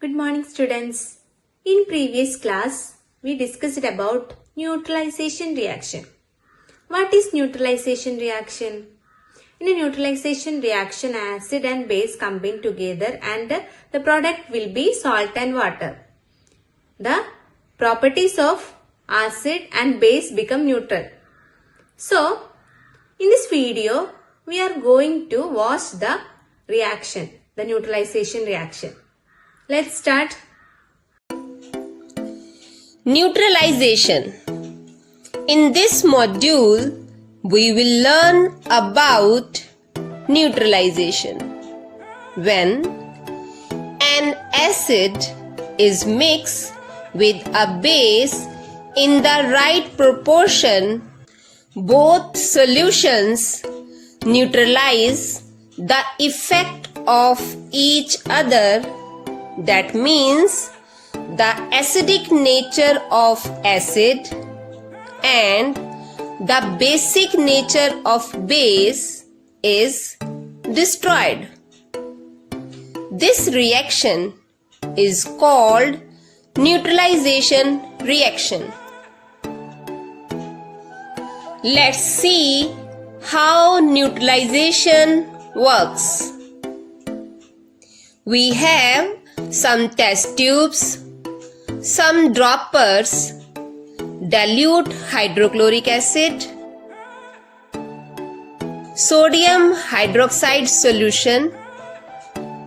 Good morning, students. In previous class, we discussed about neutralization reaction. What is neutralization reaction? In a neutralization reaction, acid and base combine together and the product will be salt and water. The properties of acid and base become neutral. So, in this video, we are going to watch the reaction, the neutralization reaction. Let's start. Neutralization. In this module, we will learn about neutralization. When an acid is mixed with a base in the right proportion, both solutions neutralize the effect of each other. That means the acidic nature of acid and the basic nature of base is destroyed. This reaction is called neutralization reaction. Let's see how neutralization works. We have some test tubes, some droppers, dilute hydrochloric acid, sodium hydroxide solution,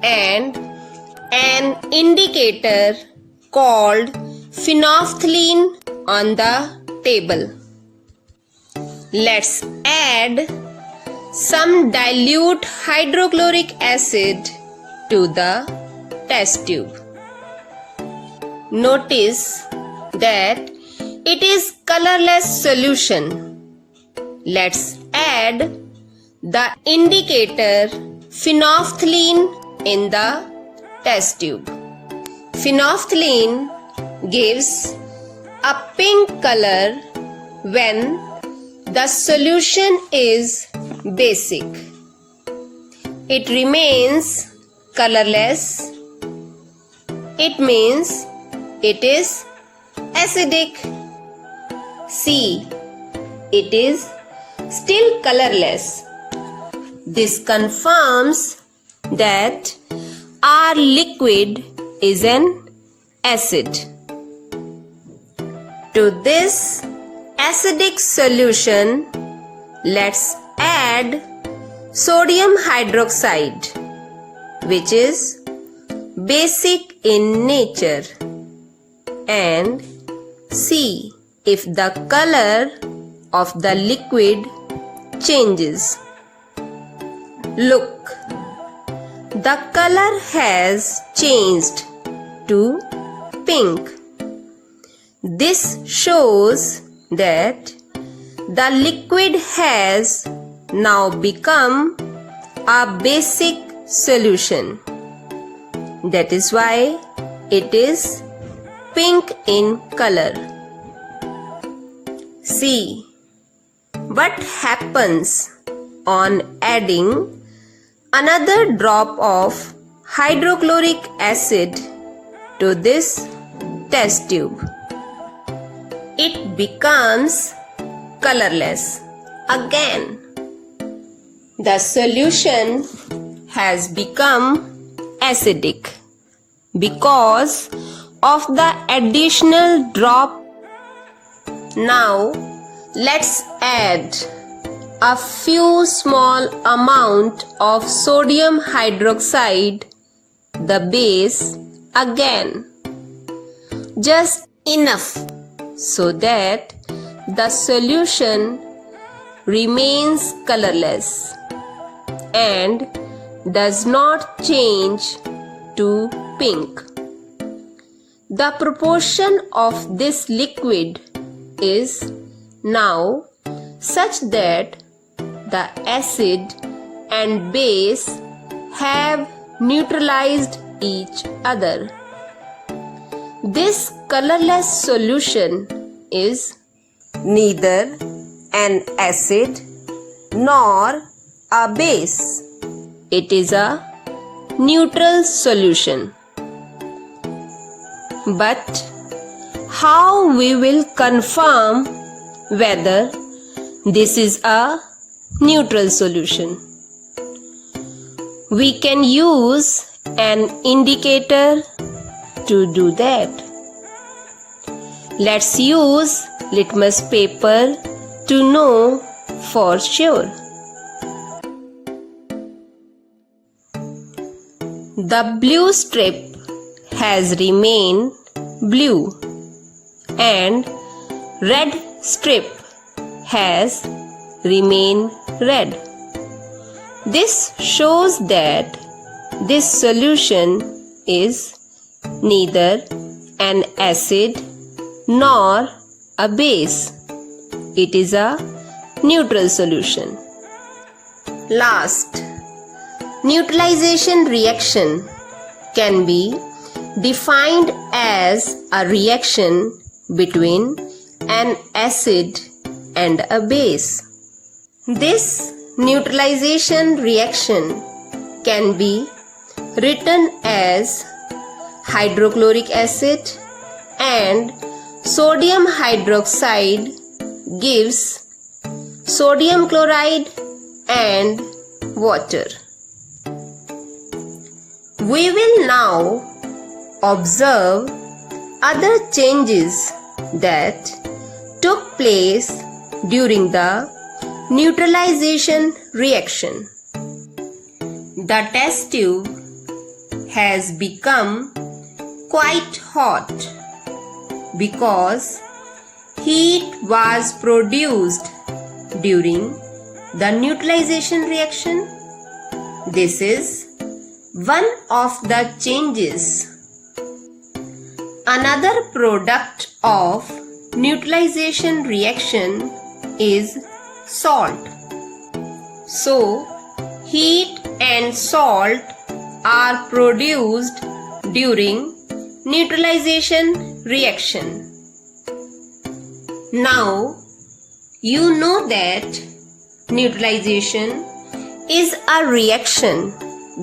and an indicator called phenolphthalein on the table. Let's add some dilute hydrochloric acid to the test tube. Notice that it is colorless solution. Let's add the indicator phenolphthalein in the test tube. Phenolphthalein gives a pink color when the solution is basic. It remains colorless. It means it is acidic. See, it is still colorless. This confirms that our liquid is an acid. To this acidic solution, let's add sodium hydroxide, which is basic in nature, and see if the color of the liquid changes. Look, the color has changed to pink. This shows that the liquid has now become a basic solution. That is why it is pink in color. See what happens on adding another drop of hydrochloric acid to this test tube. It becomes colorless again. The solution has become acidic because of the additional drop. Now let's add a few small amount of sodium hydroxide, the base, again. Just enough so that the solution remains colorless and does not change to pink. The proportion of this liquid is now such that the acid and base have neutralized each other. This colorless solution is neither an acid nor a base. It is a neutral solution. But how we will confirm whether this is a neutral solution? We can use an indicator to do that. Let's use litmus paper to know for sure. The blue strip has remained blue and red strip has remained red. This shows that this solution is neither an acid nor a base. It is a neutral solution. Last, neutralization reaction can be defined as a reaction between an acid and a base. This neutralization reaction can be written as hydrochloric acid and sodium hydroxide gives sodium chloride and water. We will now observe other changes that took place during the neutralization reaction. The test tube has become quite hot because heat was produced during the neutralization reaction. This is one of the changes. Another product of neutralization reaction is salt. So, heat and salt are produced during neutralization reaction. Now, you know that neutralization is a reaction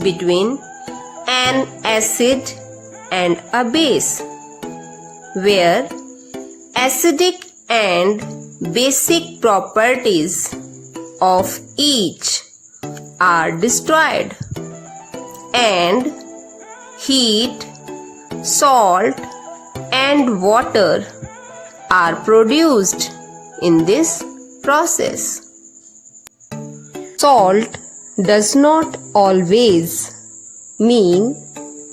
between an acid and a base, where acidic and basic properties of each are destroyed, and heat, salt, and water are produced in this process. Salt does not always mean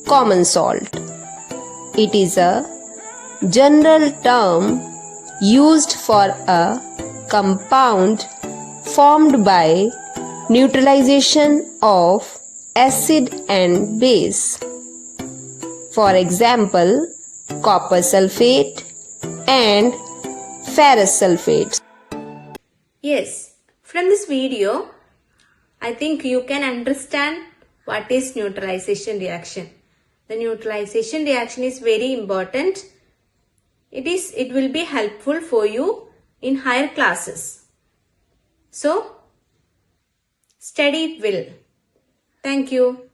common salt. It is a general term used for a compound formed by neutralization of acid and base. For example, copper sulfate and ferrous sulfate. Yes, from this video, I think you can understand what is neutralization reaction. The neutralization reaction is very important. It will be helpful for you in higher classes. So, study it well. Thank you.